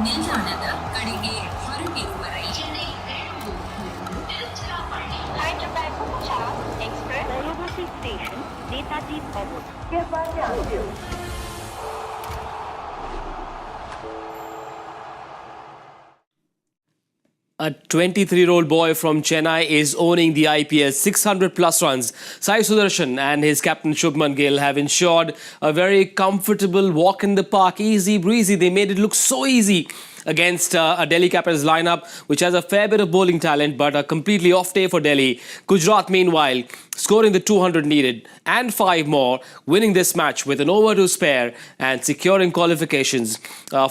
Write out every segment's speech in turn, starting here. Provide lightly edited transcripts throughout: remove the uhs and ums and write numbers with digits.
ನಿಲ್ದಾಣದ ಕಡೆಗೆ ಹೊರಟಿರುವರೆ Chennai Hyderabad Voltas Express University Station Netaji Bhavan. A 23-year-old boy from Chennai is owning the IPL. 600 plus runs. Sai Sudharsan and his captain Shubman Gill have ensured a very comfortable walk in the park. Easy breezy. They made it look so easy against a Delhi Capitals lineup which has a fair bit of bowling talent but a completely off day for Delhi. Gujarat meanwhile scoring the 200 needed and 5 more, winning this match with an over to spare and securing qualifications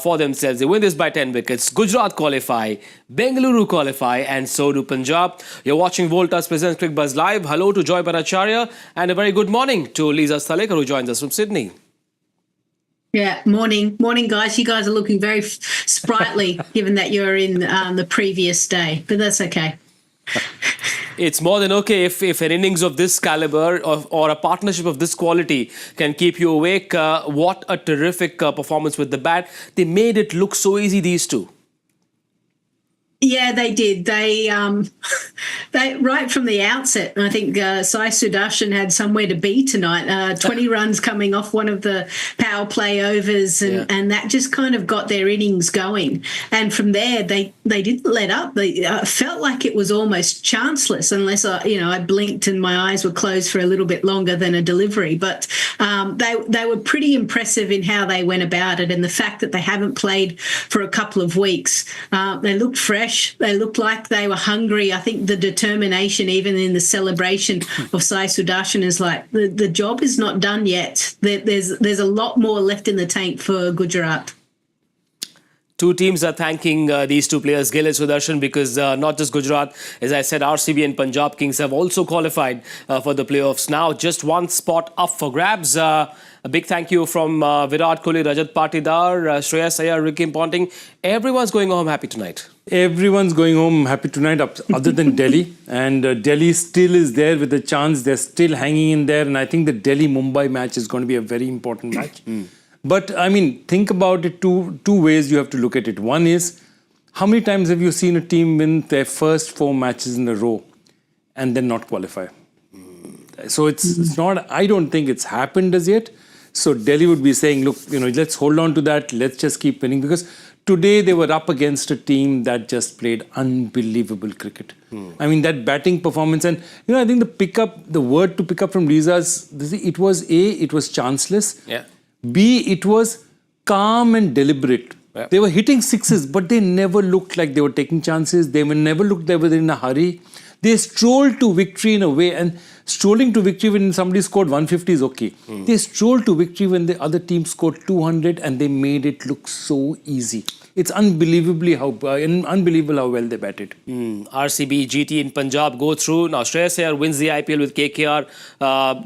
for themselves. They win this by 10 wickets. Gujarat qualify, Bengaluru qualify and so do Punjab. You're watching Voltas presents Cricbuzz Live. Hello to Joy Bhattacharjya and a very good morning to Lisa Sthalekar who joins us from Sydney. Yeah, morning, guys. You guys are looking very sprightly, given that you're in the previous day, but that's okay. It's more than okay if an innings of this caliber or a partnership of this quality can keep you awake. What a terrific performance with the bat. They made it look so easy, these two. Yeah, they did. They right from the outset, I think Sai Sudharsan had somewhere to be tonight. 20 runs coming off one of the power play overs, and that just kind of got their innings going. And from there, they didn't let up. They felt like it was almost chanceless, unless I blinked and my eyes were closed for a little bit longer than a delivery. But they were pretty impressive in how they went about it, and the fact that they haven't played for a couple of weeks, they looked fresh. They looked like they were hungry. I think the determination, even in the celebration of Sai Sudharsan, is like the job is not done yet. There's a lot more left in the tank for Gujarat. Two teams are thanking these two players, Gill and Sudharsan, because not just Gujarat, as I said, RCB and Punjab Kings have also qualified for the playoffs. Now just one spot up for grabs. A big thank you from Virat Kohli, Rajat Patidar, Shreyas Iyer, Ricky Ponting. Everyone's going home happy tonight. Everyone's going home happy tonight other than Delhi. And Delhi still is there with a chance. They're still hanging in there. And I think the Delhi-Mumbai match is going to be a very important match. But, I mean, think about it two ways you have to look at it. One is, how many times have you seen a team win their first 4 matches in a row and then not qualify? So it's not, I don't think it's happened as yet. So Delhi would be saying, look, let's hold on to that. Let's just keep winning. Because today they were up against a team that just played unbelievable cricket. I mean, that batting performance. And, I think the word to pick up from Lisa's, it was A, it was chanceless. Yeah. B, it was calm and deliberate. Yeah. They were hitting sixes, but they never looked like they were taking chances. They never looked they were in a hurry. They strolled to victory in a way, and strolling to victory when somebody scored 150 is okay. They strolled to victory when the other team scored 200 and they made it look so easy. It's unbelievable how well they batted. RCB, GT in Punjab go through. Now Shreyas Iyer wins the IPL with KKR,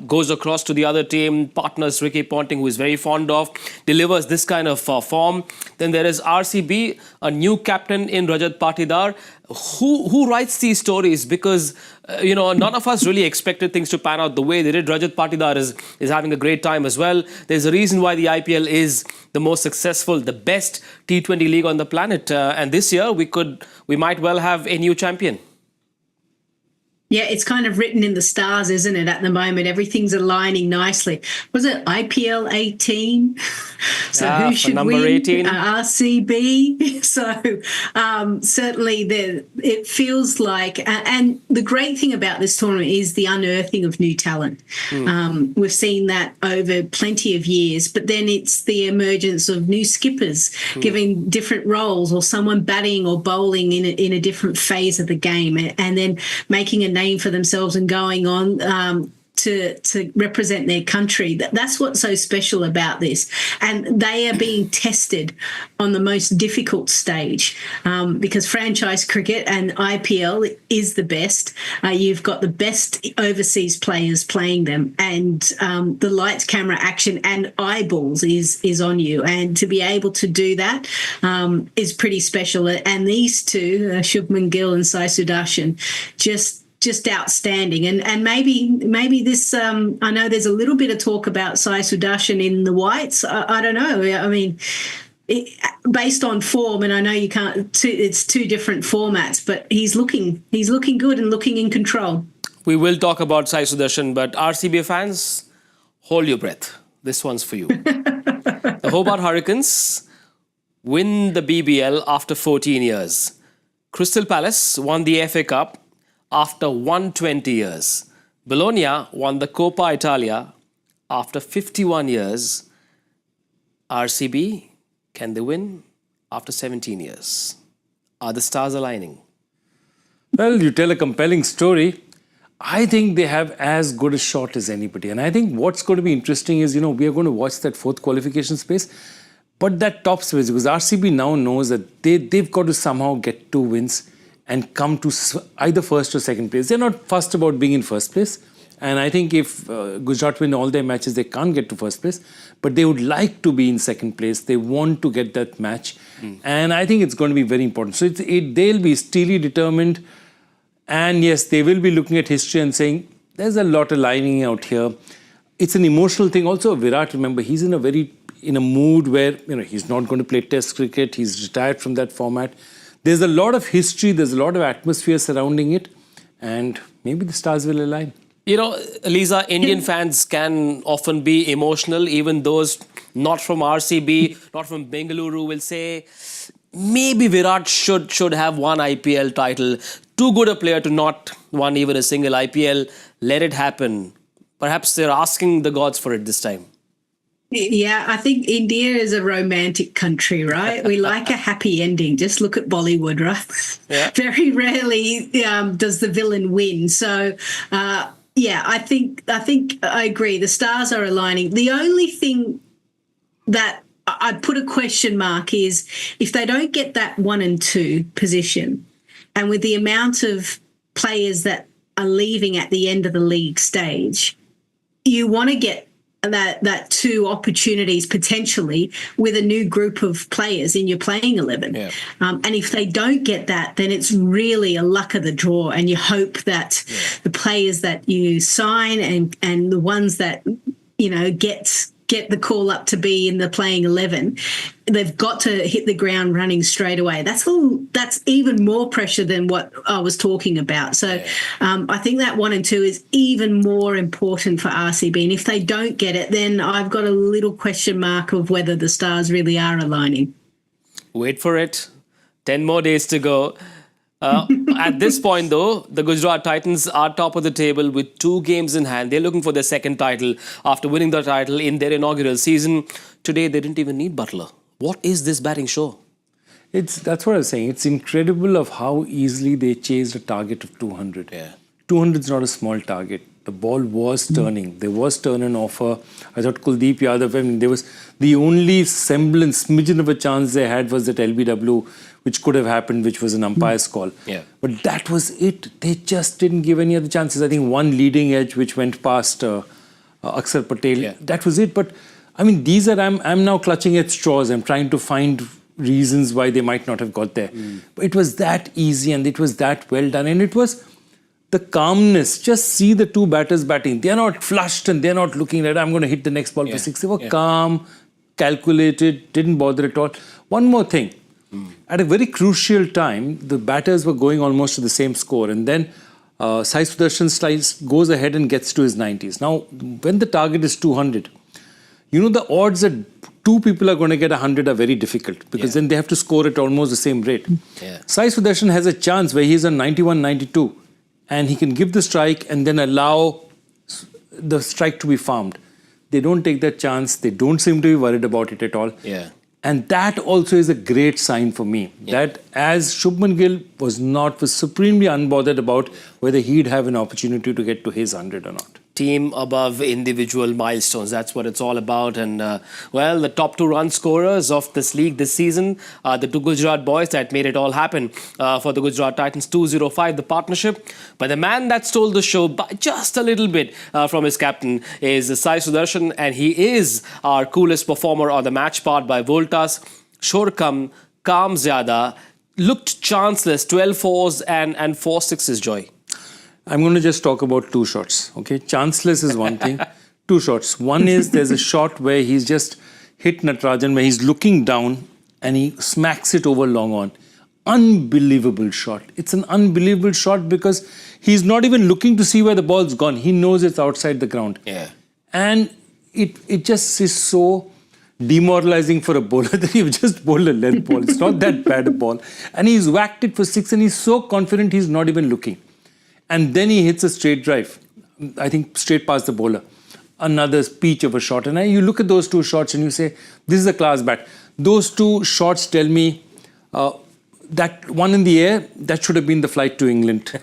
goes across to the other team, partners Ricky Ponting, who is very fond of, delivers this kind of form. Then there is RCB, a new captain in Rajat Patidar. Who writes these stories? Because, none of us really expected things to pan out the way they did. Rajat Patidar is having a great time as well. There's a reason why the IPL is the most successful, the best T20 league on the planet. And this year, we might well have a new champion. Yeah, it's kind of written in the stars, isn't it, at the moment? Everything's aligning nicely. Was it IPL 18? So who should number win? 18. RCB. So certainly it feels like, and the great thing about this tournament is the unearthing of new talent. We've seen that over plenty of years, but then it's the emergence of new skippers giving different roles, or someone batting or bowling in a different phase of the game, and then making a name for themselves and going on to represent their country. That's what's so special about this. And they are being tested on the most difficult stage because franchise cricket and IPL is the best. You've got the best overseas players playing them, and the lights, camera, action and eyeballs is on you. And to be able to do that is pretty special. And these two, Shubman Gill and Sai Sudharsan, just outstanding. And maybe this, I know there's a little bit of talk about Sai Sudharsan in the whites. I don't know. I mean, based on form, and I know you can't. It's two different formats, but he's looking good and looking in control. We will talk about Sai Sudharsan, but RCB fans, hold your breath. This one's for you. The Hobart Hurricanes win the BBL after 14 years. Crystal Palace won the FA Cup after 120 years. Bologna won the Coppa Italia after 51 years. RCB, can they win after 17 years? Are the stars aligning? Well, you tell a compelling story. I think they have as good a shot as anybody. And I think what's going to be interesting is, we are going to watch that fourth qualification space. But that top space, because RCB now knows that they've got to somehow get 2 wins and come to either first or second place. They're not fussed about being in first place. And I think if Gujarat win all their matches, they can't get to first place. But they would like to be in second place. They want to get that match. And I think it's going to be very important. So they'll be steely determined. And yes, they will be looking at history and saying, there's a lot of lining out here. It's an emotional thing. Also, Virat, remember, he's in a mood where, he's not going to play test cricket. He's retired from that format. There's a lot of history. There's a lot of atmosphere surrounding it. And maybe the stars will align. Lisa, Indian fans can often be emotional. Even those not from RCB, not from Bengaluru will say, maybe Virat should have one IPL title. Too good a player to not won even a single IPL. Let it happen. Perhaps they're asking the gods for it this time. Yeah, I think India is a romantic country, right? We like a happy ending. Just look at Bollywood, right? Yeah. Very rarely does the villain win. So, I think I agree. The stars are aligning. The only thing that I'd put a question mark is if they don't get that 1 and 2 position, and with the amount of players that are leaving at the end of the league stage, you want to get that 2 opportunities potentially with a new group of players in your playing 11. Yeah. And if they don't get that, then it's really a luck of the draw, and you hope that the players that you sign and the ones that get the call up to be in the playing 11, they've got to hit the ground running straight away. That's even more pressure than what I was talking about. So I think that 1 and 2 is even more important for RCB. And if they don't get it, then I've got a little question mark of whether the stars really are aligning. Wait for it. 10 more days to go. At this point, though, the Gujarat Titans are top of the table with 2 games in hand. They're looking for their second title after winning the title in their inaugural season. Today, they didn't even need Butler. What is this batting show? That's what I was saying. It's incredible of how easily they chased a target of 200. Yeah. 200 is not a small target. The ball was turning. There was turn and offer. I thought Kuldeep Yadav, there was the only semblance, smidgen of a chance they had was that LBW, which could have happened, which was an umpire's call. Yeah. But that was it. They just didn't give any other chances. I think one leading edge, which went past Akshar Patel. Yeah. That was it. But these are, I'm now clutching at straws. I'm trying to find reasons why they might not have got there. But it was that easy and it was that well done. And it was the calmness. Just see the 2 batters batting. They're not flushed and they're not looking at, I'm going to hit the next ball for 6. They were calm, calculated, didn't bother at all. One more thing. At a very crucial time, the batters were going almost to the same score. And then Sai Sudharsan goes ahead and gets to his 90s. Now, when the target is 200, the odds that 2 people are going to get 100 are very difficult because then they have to score at almost the same rate. Yeah. Sai Sudharsan has a chance where he's on 91, 92 and he can give the strike and then allow the strike to be farmed. They don't take that chance. They don't seem to be worried about it at all. Yeah. And that also is a great sign for me that as Shubman Gill was supremely unbothered about whether he'd have an opportunity to get to his 100 or not. Team above individual milestones. That's what it's all about. And, the top 2 run scorers of this league this season, the 2 Gujarat boys that made it all happen for the Gujarat Titans, 205, the partnership. But the man that stole the show by just a little bit from his captain is Sai Sudharsan, and he is our coolest performer on the match part by Voltas. Shorkam, Kam Zyada, looked chanceless, 12 fours and 4 sixes, Joy. I'm going to just talk about 2 shots, okay? Chanceless is one thing. 2 shots. One is there's a shot where he's just hit Natarajan, where he's looking down and he smacks it over long on. Unbelievable shot. It's an unbelievable shot because he's not even looking to see where the ball's gone. He knows it's outside the ground. Yeah. And it just is so demoralizing for a bowler that he just bowled a length ball. It's not that bad a ball. And he's whacked it for 6 and he's so confident he's not even looking. And then he hits a straight drive. I think straight past the bowler. Another peach of a shot. And you look at those two shots and you say, this is a class bat. Those two shots tell me that one in the air, that should have been the flight to England.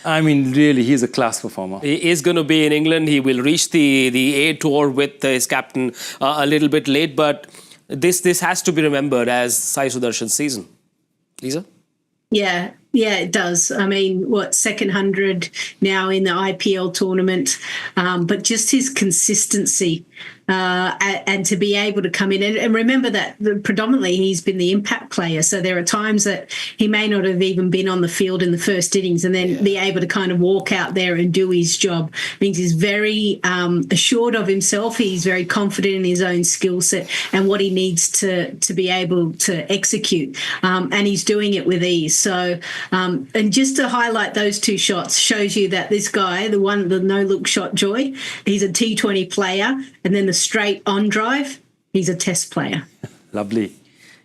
I mean, really, he's a class performer. He is going to be in England. He will reach the A tour with his captain a little bit late, but this has to be remembered as Sai Sudharshan's season. Lisa? Yeah, it does. I mean, second 100 now in the IPL tournament, but just his consistency and to be able to come in. And remember that predominantly he's been the impact player. So there are times that he may not have even been on the field in the first innings and then be able to kind of walk out there and do his job. Means he's very assured of himself. He's very confident in his own skill set and what he needs to be able to execute. And he's doing it with ease. So, and just to highlight those two shots shows you that this guy, the no-look shot Joy, he's a T20 player. And then the straight on drive, he's a test player. Lovely.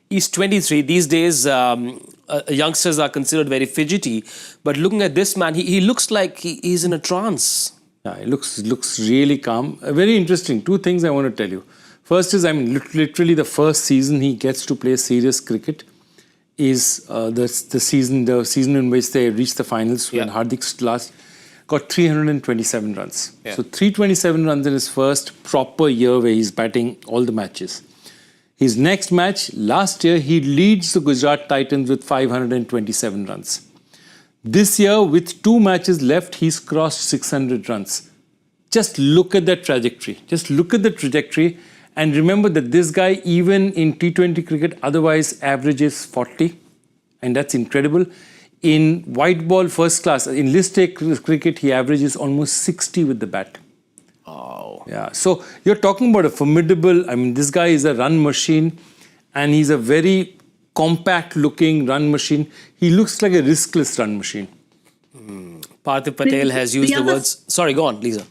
He's 23. These days, youngsters are considered very fidgety. But looking at this man, he looks like he's in a trance. Yeah, he looks really calm. Very interesting. Two things I want to tell you. First is, I mean, literally the first season he gets to play serious cricket is the season in which they reached the finals when Hardik last got 327 runs. Yeah. So 327 runs in his first proper year where he's batting all the matches. His next match, last year, he leads the Gujarat Titans with 527 runs. This year, with 2 matches left, he's crossed 600 runs. Just look at that trajectory. Just look at the trajectory and remember that this guy, even in T20 cricket, otherwise averages 40. And that's incredible. In white ball first class, in list A cricket, he averages almost 60 with the bat. Oh. Yeah. So you're talking about a formidable, I mean, this guy is a run machine and he's a very compact looking run machine. He looks like a riskless run machine. Parthiv Patel has used the words... Sorry, go on, Lisa.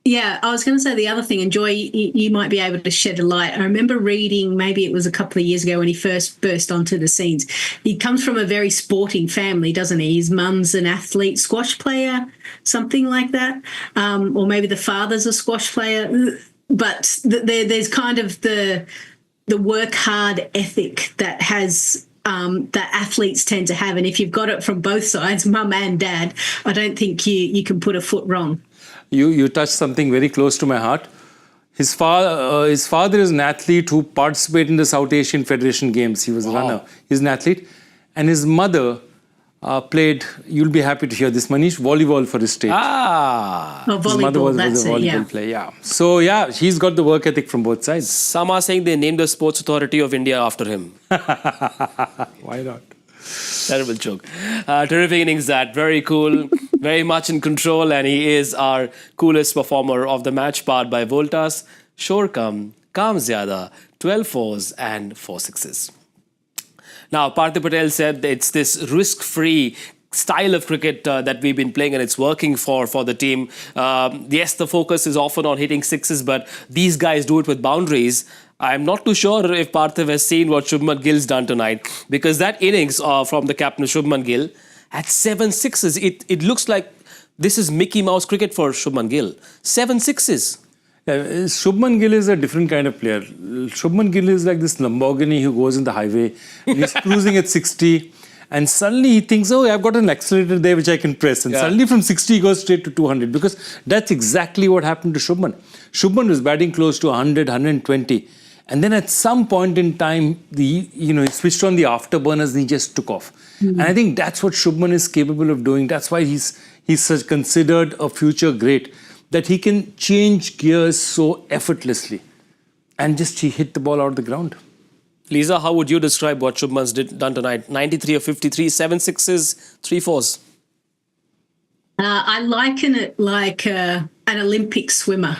Yeah, I was going to say the other thing, and Joy, you might be able to shed a light. I remember reading, maybe it was a couple of years ago when he first burst onto the scenes. He comes from a very sporting family, doesn't he? His mum's an athlete, squash player, something like that. Or maybe the father's a squash player. But there's kind of the work hard ethic that has... that athletes tend to have. And if you've got it from both sides, mum and dad, I don't think you can put a foot wrong. You touched something very close to my heart. His father is an athlete who participated in the South Asian Federation Games. He was a runner. He's an athlete. And his mother played, you'll be happy to hear this, Manish, volleyball for his state. Volleyball, his mother was a volleyball player. Yeah. So, yeah, he's got the work ethic from both sides. Some are saying they named the Sports Authority of India after him. Why not? Terrible joke. Terrific innings that. Very cool. Very much in control. And he is our coolest performer of the match, powered by Voltas. Shore kam zyada. 12 fours and 4 sixes. Now, Parthiv Patel said it's this risk-free style of cricket that we've been playing and it's working for the team. Yes, the focus is often on hitting sixes, but these guys do it with boundaries. I'm not too sure if Parthiv has seen what Shubman Gill's done tonight, because that innings from the captain Shubman Gill had 7 sixes. It looks like this is Mickey Mouse cricket for Shubman Gill. 7 sixes. Yeah, Shubman Gill is a different kind of player. Shubman Gill is like this Lamborghini who goes in the highway and he's cruising at 60 and suddenly he thinks, oh, I've got an accelerator there which I can press. And suddenly from 60 he goes straight to 200, because that's exactly what happened to Shubman. Shubman was batting close to 100, 120. And then at some point in time, he switched on the afterburners and he just took off. And I think that's what Shubman is capable of doing. That's why he's such considered a future great, that he can change gears so effortlessly and just he hit the ball out of the ground. Lisa, how would you describe what Shubman's done tonight? 93 of 53, 7 sixes, 3 fours. I liken it like an Olympic swimmer.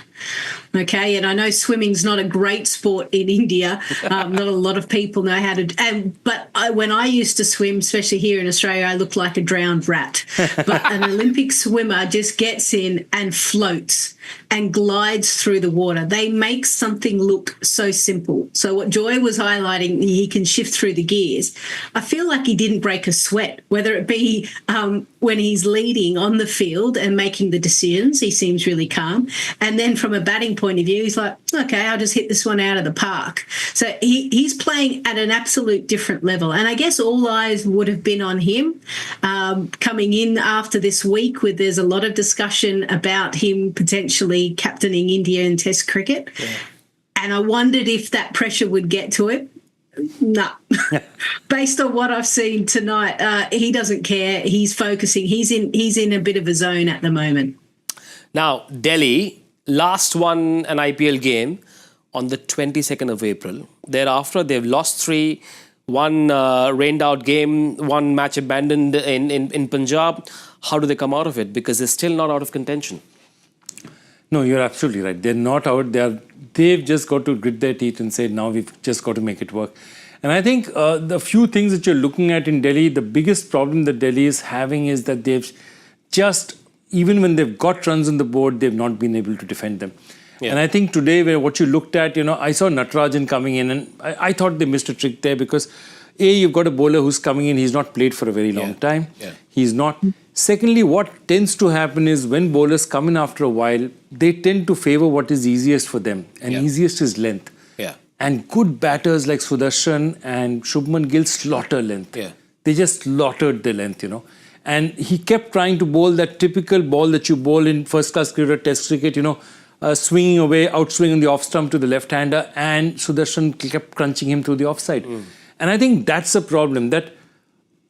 Okay, and I know swimming's not a great sport in India. Not a lot of people know how to. But when I used to swim, especially here in Australia, I looked like a drowned rat. But an Olympic swimmer just gets in and floats and glides through the water. They make something look so simple. So what Joy was highlighting, he can shift through the gears. I feel like he didn't break a sweat, whether it be when he's leading on the field and making the decisions, he seems really calm. And then from a batting point of view, he's like, okay, I'll just hit this one out of the park. So he's playing at an absolute different level. And I guess all eyes would have been on him coming in after this week, where there's a lot of discussion about him potentially captaining India in Test cricket. Yeah. And I wondered if that pressure would get to him. No. Based on what I've seen tonight, he doesn't care. He's focusing. He's in a bit of a zone at the moment. Now, Delhi last won an IPL game on the 22nd of April. Thereafter, they've lost 3, one rained out game, one match abandoned in Punjab. How do they come out of it? Because they're still not out of contention. No, you're absolutely right. They're not out. They've just got to grit their teeth and say, now we've just got to make it work. And I think the few things that you're looking at in Delhi, the biggest problem that Delhi is having is that they've just, even when they've got runs on the board, they've not been able to defend them. Yeah. And I think today, what you looked at, I saw Natarajan coming in, and I thought they missed a trick there because, you've got a bowler who's coming in, he's not played for a very long time. Yeah. He's not. Secondly, what tends to happen is when bowlers come in after a while, they tend to favour what is easiest for them, and easiest is length. Yeah. And good batters like Sudarshan and Shubman Gill slaughter length. Yeah. They just slaughtered the length, And he kept trying to bowl that typical ball that you bowl in first-class cricket, Test cricket, swinging away, outswinging the off-stump to the left-hander, and Sudarshan kept crunching him through the offside. And I think that's a problem, that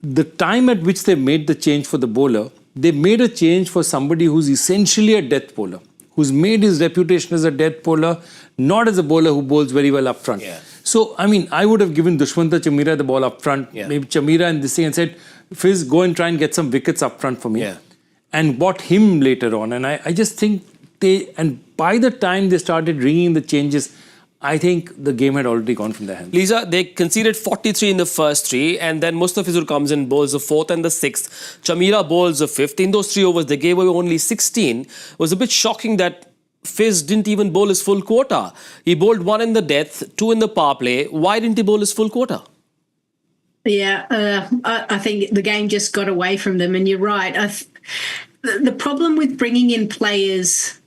the time at which they made the change for the bowler, they made a change for somebody who's essentially a death bowler, who's made his reputation as a death bowler, not as a bowler who bowls very well up front. Yeah. So, I would have given Dushmanta Chamira the ball up front, maybe Chamira and this thing, and said, Fizz, go and try and get some wickets up front for me. Yeah. And bought him later on. And I just think and by the time they started ringing the changes, I think the game had already gone from their hands. Lisa, they conceded 43 in the first 3, and then Mustafizur comes in, bowls the 4th and the 6th. Chamira bowls the 5th. In those 3 overs, they gave away only 16. It was a bit shocking that Fizz didn't even bowl his full quota. He bowled 1 in the death, 2 in the power play. Why didn't he bowl his full quota? Yeah, I think the game just got away from them, and you're right. The problem with bringing in players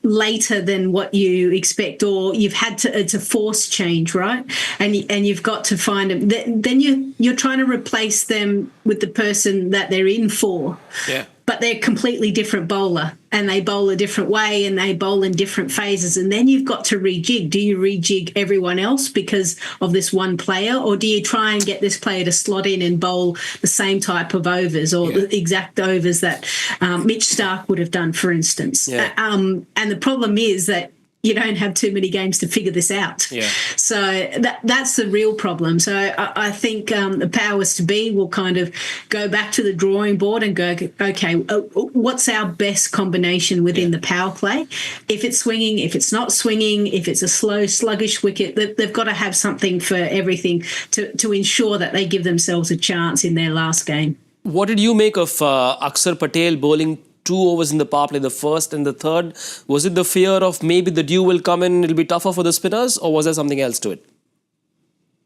later than what you expect, or you've had to, it's a forced change, right? And you've got to find them. Then you're trying to replace them with the person that they're in for. Yeah. But they're a completely different bowler, and they bowl a different way, and they bowl in different phases. And then you've got to rejig. Do you rejig everyone else because of this one player, or do you try and get this player to slot in and bowl the same type of overs, or the exact overs that Mitch Starc would have done, for instance? Yeah. And the problem is that you don't have too many games to figure this out. Yeah. So that's the real problem. So I think the powers to be will kind of go back to the drawing board and go, okay, what's our best combination within the power play? If it's swinging, if it's not swinging, if it's a slow, sluggish wicket, they've got to have something for everything to ensure that they give themselves a chance in their last game. What did you make of Akshar Patel bowling 2 overs in the power play, the first and the third? Was it the fear of maybe the dew will come in, it'll be tougher for the spinners, or was there something else to it?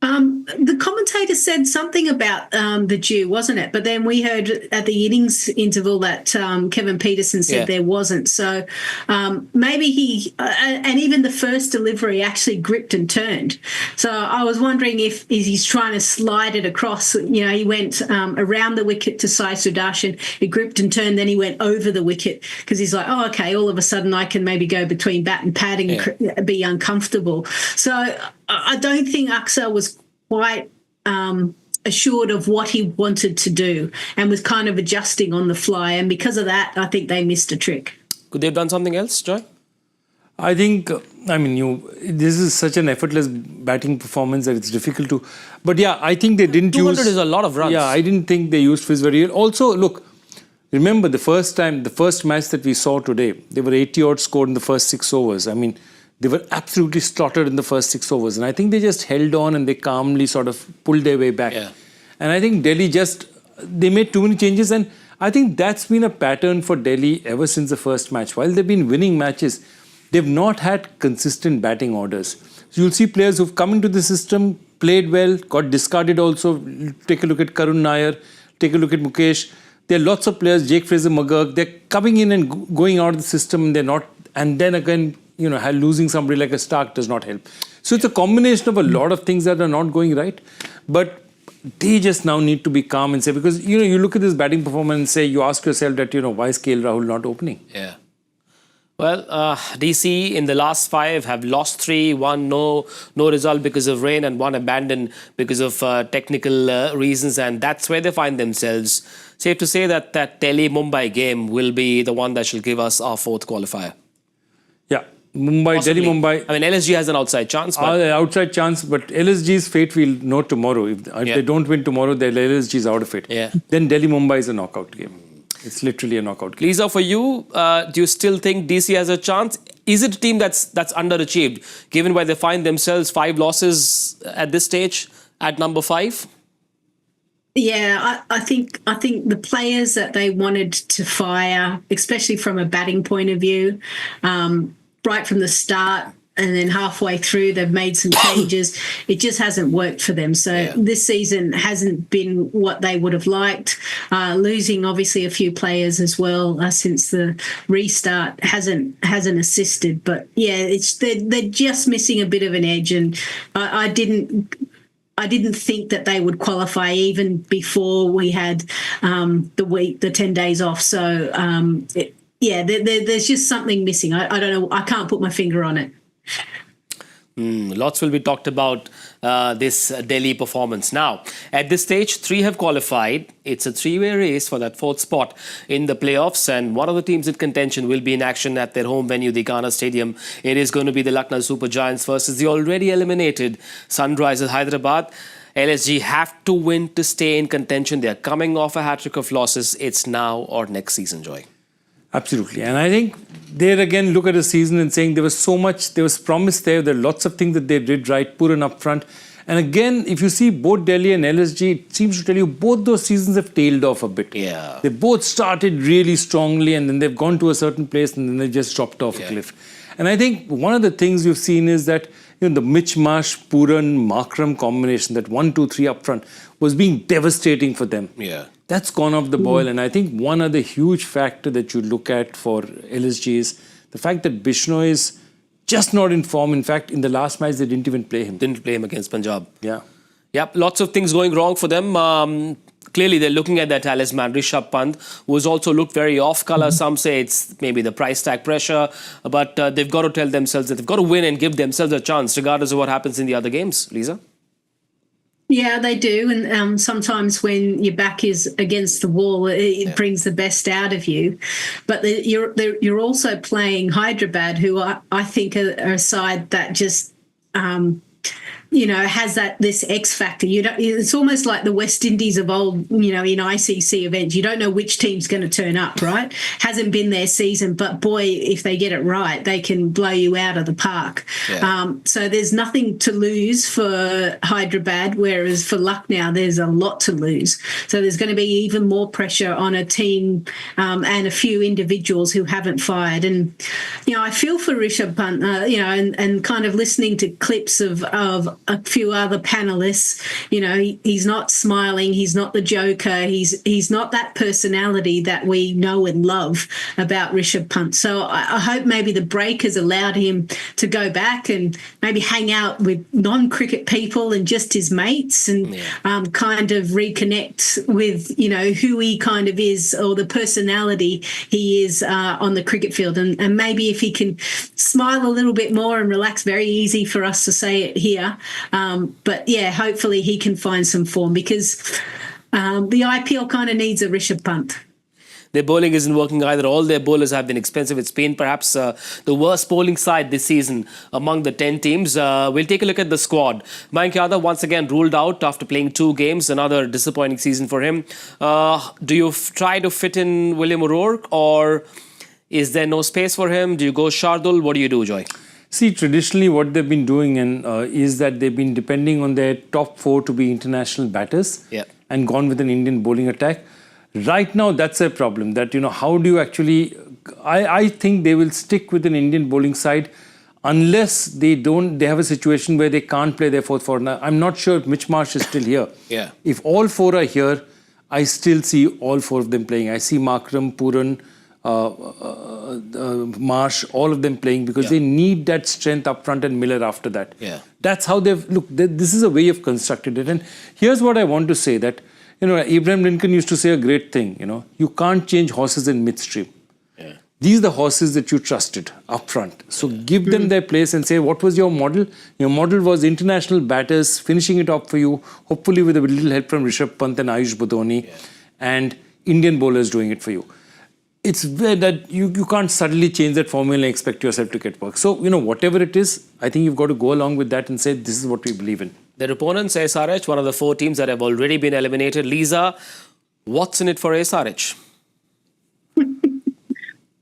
The commentator said something about the dew, wasn't it? But then we heard at the innings interval that Kevin Peterson said there wasn't. So maybe he, and even the first delivery actually gripped and turned. So I was wondering if he's trying to slide it across. He went around the wicket to Sai Sudharsan. He gripped and turned, then he went over the wicket because he's like, oh, okay, all of a sudden I can maybe go between bat and pad and be uncomfortable. So I don't think Akshar was quite assured of what he wanted to do and was kind of adjusting on the fly. And because of that, I think they missed a trick. Could they have done something else, Joy? I think, this is such an effortless batting performance that it's difficult to... But yeah, I think they didn't 200 is a lot of runs. Yeah, I didn't think they used Fizz very well. Also, look, remember the first match that we saw today, they were 80 odd scored in the first 6 overs. I mean, they were absolutely slaughtered in the first 6 overs. And I think they just held on and they calmly sort of pulled their way back. Yeah. And I think Delhi they made too many changes. And I think that's been a pattern for Delhi ever since the first match. While they've been winning matches, they've not had consistent batting orders. So you'll see players who've come into the system, played well, got discarded also. Take a look at Karun Nair, take a look at Mukesh. There are lots of players, Jake Fraser-McGurk, they're coming in and going out of the system and they're not, and then again, losing somebody like a Stark does not help. So it's a combination of a lot of things that are not going right. But they just now need to be calm and say, because, you look at this batting performance and say, you ask yourself that, why is KL Rahul not opening? Yeah. Well, DC in the last 5 have lost 3, 1 no result because of rain and 1 abandoned because of technical reasons, and that's where they find themselves. Safe to say that Delhi-Mumbai game will be the one that shall give us our 4th qualifier. Yeah, Delhi-Mumbai. I mean, LSG has an outside chance. But outside chance, but LSG's fate we'll know tomorrow. If they don't win tomorrow, then LSG's out of it. Yeah. Then Delhi-Mumbai is a knockout game. It's literally a knockout game. Lisa, for you, do you still think DC has a chance? Is it a team that's underachieved, given where they find themselves 5 losses at this stage at number 5? Yeah, I think the players that they wanted to fire, especially from a batting point of view, right from the start and then halfway through, they've made some changes. It just hasn't worked for them. So this season hasn't been what they would have liked. Losing obviously a few players as well since the restart hasn't assisted. But yeah, they're just missing a bit of an edge, and I didn't think that they would qualify even before we had the 10 days off. So there's just something missing. I don't know. I can't put my finger on it. Lots will be talked about this Delhi performance. Now, at this stage, 3 have qualified. It's a 3-way race for that 4th spot in the playoffs, and one of the teams in contention will be in action at their home venue, the Ghana Stadium. It is going to be the Lucknow Super Giants versus the already eliminated Sunrisers Hyderabad. LSG have to win to stay in contention. They are coming off a hat-trick of losses. It's now or next season, Joy. Absolutely. And I think there again, look at the season and saying there was promise there. There are lots of things that they did right, put in up front. And again, if you see both Delhi and LSG, it seems to tell you both those seasons have tailed off a bit. Yeah. They both started really strongly and then they've gone to a certain place and then they just dropped off a cliff. And I think one of the things you've seen is that the Mitch-Marsh, Puran, Markram combination, that 1, 2, 3 up front, was being devastating for them. Yeah. That's gone off the boil. And I think one other huge factor that you look at for LSG is the fact that Bishnoi is just not in form. In fact, in the last match, they didn't even play him. Didn't play him against Punjab. Yeah. Yep, lots of things going wrong for them. Clearly, they're looking at their talisman, Rishabh Pant, who has also looked very off-colour. Some say it's maybe the price tag pressure, but they've got to tell themselves that they've got to win and give themselves a chance, regardless of what happens in the other games. Lisa? Yeah, they do. And sometimes when your back is against the wall, it brings the best out of you. But you're also playing Hyderabad, who I think are a side that just... has this X factor. It's almost like the West Indies of old, in ICC events. You don't know which team's going to turn up, right? Hasn't been their season, but boy, if they get it right, they can blow you out of the park. Yeah. So there's nothing to lose for Hyderabad, whereas for Lucknow, there's a lot to lose. So there's going to be even more pressure on a team and a few individuals who haven't fired. And, I feel for Rishabh Pant, and kind of listening to clips of a few other panelists, he's not smiling, he's not the joker, he's not that personality that we know and love about Rishabh Pant. So I hope maybe the break has allowed him to go back and maybe hang out with non-cricket people and just his mates and kind of reconnect with, who he kind of is or the personality he is on the cricket field. And maybe if he can smile a little bit more and relax, very easy for us to say it here. But yeah, hopefully he can find some form because the IPL kind of needs a Rishabh Pant. Their bowling isn't working either. All their bowlers have been expensive. It's been perhaps the worst bowling side this season among the 10 teams. We'll take a look at the squad. Mayank Yadav once again ruled out after playing 2 games. Another disappointing season for him. Do you try to fit in William O'Rourke, or is there no space for him? Do you go Shardul? What do you do, Joy? See, traditionally what they've been doing is that they've been depending on their top 4 to be international batters and gone with an Indian bowling attack. Right now, that's a problem. That, how do you actually... I think they will stick with an Indian bowling side unless they have a situation where they can't play their 4th foreigner. I'm not sure if Mitch Marsh is still here. If all 4 are here, I still see all 4 of them playing. I see Markram, Puran, Marsh, all of them playing because they need that strength up front and Miller after that. That's how this is a way of constructed it. And here's what I want to say, that, Abraham Lincoln used to say a great thing, you can't change horses in midstream. These are the horses that you trusted up front. So give them their place and say, what was your model? Your model was international batters, finishing it up for you, hopefully with a little help from Rishabh Pant and Ayush Budhoni, and Indian bowlers doing it for you. It's where that you can't suddenly change that formula and expect yourself to get work. So, whatever it is, I think you've got to go along with that and say, this is what we believe in. Their opponents, SRH, one of the 4 teams that have already been eliminated. Lisa, what's in it for SRH?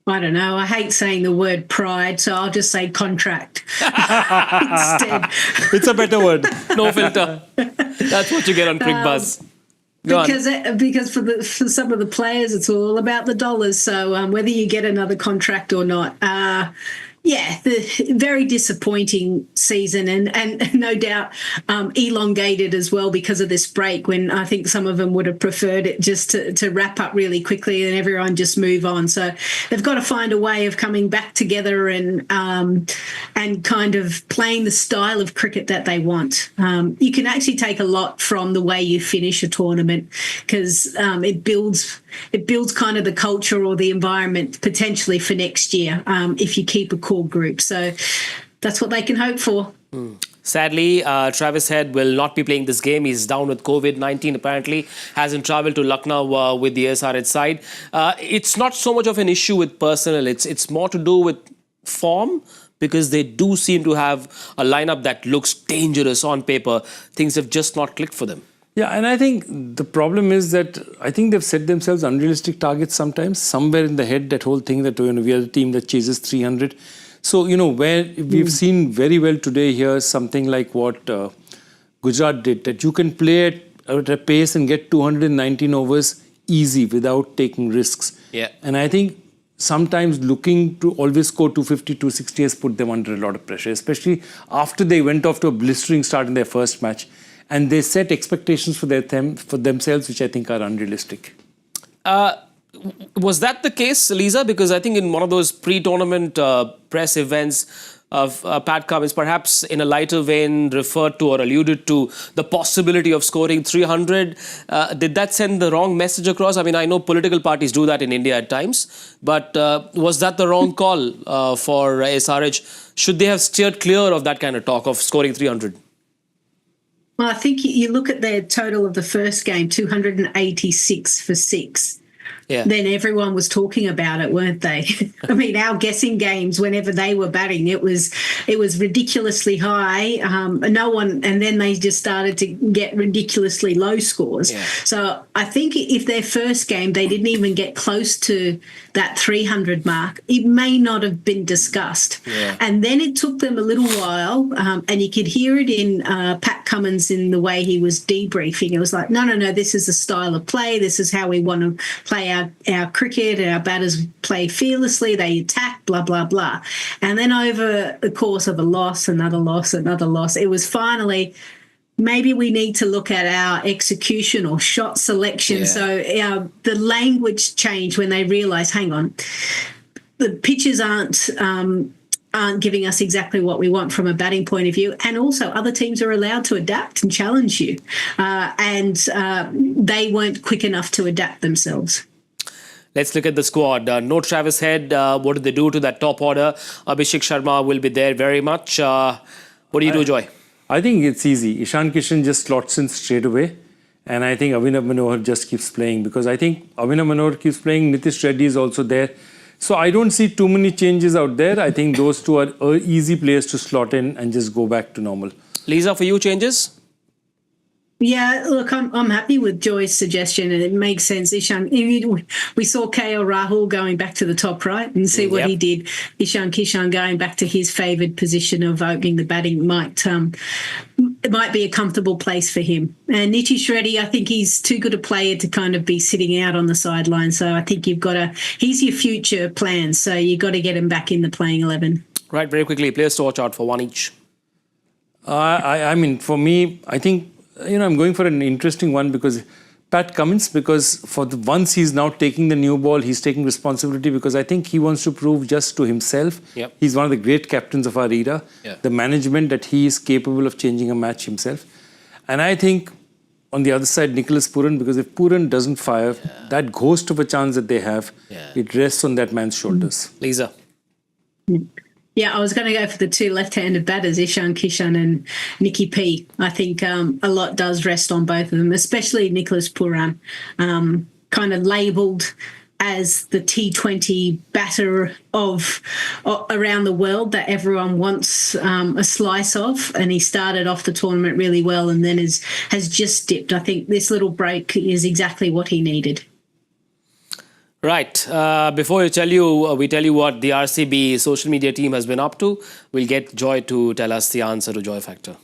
I don't know. I hate saying the word pride, so I'll just say contract instead. It's a better word. No filter. That's what you get on Cricbuzz. Because for some of the players, it's all about the dollars. So whether you get another contract or not, the very disappointing season, and no doubt elongated as well because of this break, when I think some of them would have preferred it just to wrap up really quickly and everyone just move on. So they've got to find a way of coming back together and kind of playing the style of cricket that they want. You can actually take a lot from the way you finish a tournament, because it builds kind of the culture or the environment potentially for next year if you keep a core group. So that's what they can hope for. Sadly, Travis Head will not be playing this game. He's down with COVID-19 apparently. Hasn't travelled to Lucknow with the SRH side. It's not so much of an issue with personnel. It's more to do with form, because they do seem to have a lineup that looks dangerous on paper. Things have just not clicked for them. Yeah, and I think the problem is that I think they've set themselves unrealistic targets sometimes, somewhere in the head, that whole thing that we are the team that chases 300. So, where we've seen very well today here something like what Gujarat did, that you can play at a pace and get 219 overs easy without taking risks. And I think sometimes looking to always score 250, 260 has put them under a lot of pressure, especially after they went off to a blistering start in their first match. And they set expectations for themselves, which I think are unrealistic. Was that the case, Lisa? Because I think in one of those pre-tournament press events of Pat Cummins, perhaps in a lighter vein, referred to or alluded to the possibility of scoring 300. Did that send the wrong message across? I mean, I know political parties do that in India at times, but was that the wrong call for SRH? Should they have steered clear of that kind of talk of scoring 300? Well, I think you look at their total of the first game, 286 for 6. Then everyone was talking about it, weren't they? I mean, our guessing games, whenever they were batting, it was ridiculously high. No one, and then they just started to get ridiculously low scores. So I think if their first game they didn't even get close to that 300 mark, it may not have been discussed. And then it took them a little while, and you could hear it in Pat Cummins in the way he was debriefing. It was like, no, this is the style of play. This is how we want to play our cricket. Our batters play fearlessly. They attack, blah, blah, blah. And then over the course of a loss, another loss, it was finally, maybe we need to look at our execution or shot selection. So the language changed when they realised, hang on, the pitches aren't giving us exactly what we want from a batting point of view. And also other teams are allowed to adapt and challenge you. And they weren't quick enough to adapt themselves. Let's look at the squad. No Travis Head. What did they do to that top order? Abhishek Sharma will be there very much. What do you do, Joy? I think it's easy. Ishan Kishan just slots in straight away. And I think Avinav Manohar just keeps playing because I think Avinav Manohar keeps playing. Nitish Reddy is also there. So I don't see too many changes out there. I think those two are easy players to slot in and just go back to normal. Lisa, for you, changes? Yeah, look, I'm happy with Joy's suggestion, and it makes sense. Ishan, we saw KL Rahul going back to the top right and see what he did. Ishan Kishan going back to his favoured position of opening the batting it might be a comfortable place for him. And Nitish Reddy, I think he's too good a player to kind of be sitting out on the sideline. So I think he's your future plan. So you've got to get him back in the playing 11. Right, very quickly, players to watch out for, one each. I mean, for me, I think, I'm going for an interesting one because Pat Cummins, because once he's now taking the new ball, he's taking responsibility because I think he wants to prove just to himself. Yep. He's one of the great captains of our era. Yeah. The management that he is capable of changing a match himself. And I think on the other side, Nicholas Pooran, because if Pooran doesn't fire, that ghost of a chance that they have, it rests on that man's shoulders. Lisa. Yeah, I was going to go for the two left-handed batters, Ishan Kishan and Nikki P. I think a lot does rest on both of them, especially Nicholas Pooran, kind of labelled as the T20 batter of around the world that everyone wants a slice of, and he started off the tournament really well and then has just dipped. I think this little break is exactly what he needed. Right. Before we tell you what the RCB social media team has been up to, we'll get Joy to tell us the answer to Joy Factor.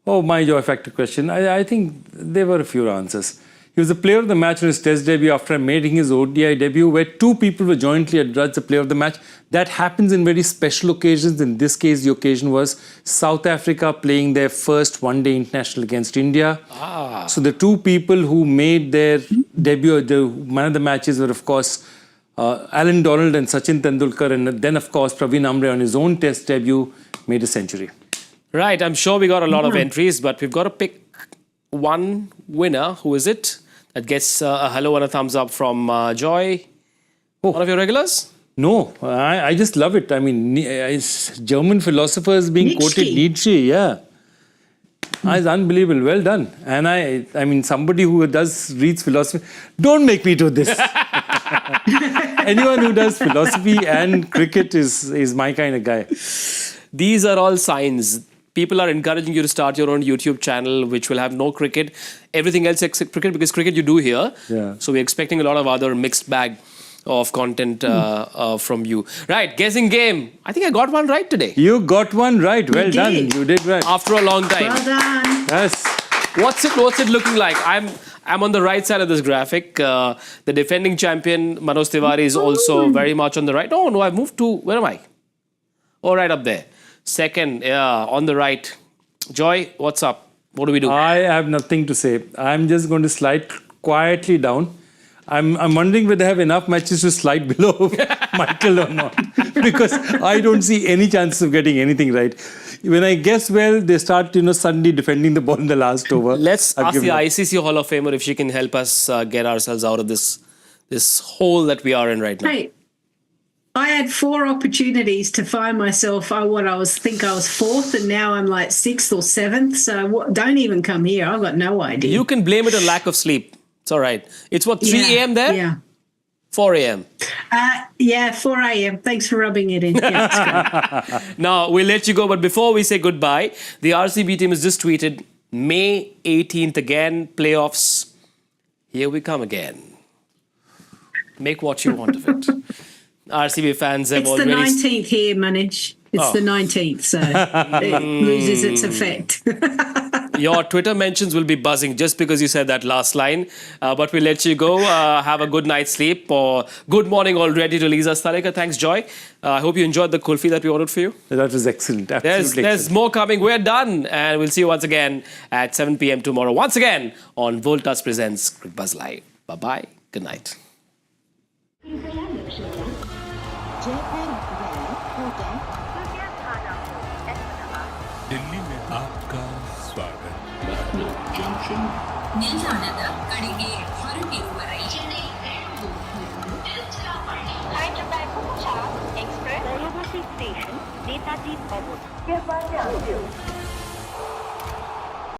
Oh, my Joy Factor question. I think there were a few answers. He was the player of the match in his test debut after making his ODI debut, where two people were jointly adjudged the player of the match. That happens in very special occasions. In this case, the occasion was South Africa playing their first one-day international against India. So the two people who made their debut, the man of the matches were, of course, Alan Donald and Sachin Tendulkar. And then, of course, Praveen Amre on his own test debut made a century. Right. I'm sure we got a lot of entries, but we've got to pick one winner. Who is it? That gets a hello and a thumbs up from Joy. One of your regulars? No, I just love it. I mean, it's German philosophers being quoted. Nietzsche, yeah. It's unbelievable. Well done. And I mean, somebody who reads philosophy, don't make me do this. Anyone who does philosophy and cricket is my kind of guy. These are all signs. People are encouraging you to start your own YouTube channel, which will have no cricket. Everything else except cricket, because cricket you do here. Yeah. So we're expecting a lot of other mixed bag of content from you. Right, guessing game. I think I got one right today. You got one right. Well done. You did right. After a long time. Well done. Yes. What's it looking like? I'm on the right side of this graphic. The defending champion, Manoj Tiwari, is also very much on the right. Oh, no, I've moved to... Where am I? Oh, right up there. Second, on the right. Joy, what's up? What do we do? I have nothing to say. I'm just going to slide quietly down. I'm wondering whether I have enough matches to slide below Michael or not. Because I don't see any chances of getting anything right. When I guess well, they start, suddenly defending the ball in the last over. Let's ask the ICC Hall of Famer if she can help us get ourselves out of this hole that we are in right now. Hey, I had 4 opportunities to find myself. I was 4th, and now I'm like 6th or 7th. So don't even come here. I've got no idea. You can blame it on lack of sleep. It's all right. It's what, 3 a.m. there? Yeah. 4 a.m. 4 a.m. Thanks for rubbing it in. Yeah, that's good. Now, we'll let you go. But before we say goodbye, the RCB team has just tweeted, May 18th again, playoffs. Here we come again. Make what you want of it. RCB fans have already... It's the 19th here, Manish. It's the 19th, so it loses its effect. Your Twitter mentions will be buzzing just because you said that last line. But we'll let you go. Have a good night's sleep. Or good morning already to Lisa Sthalekar. Thanks, Joy. I hope you enjoyed the kulfi that we ordered for you. That was excellent. Absolutely There's more coming. We're done. And we'll see you once again at 7 p.m. tomorrow. Once again on Voltas Presents Cricbuzz Live. Bye-bye. Good night. Delhi में आपका स्वागत ನಿಲ್ದಾಣದ ಕಡೆಗೆ ಹೊರಟಿರುವವರೇ Chennai Hyderabad Voltas Express Railway Station Netaji Obot.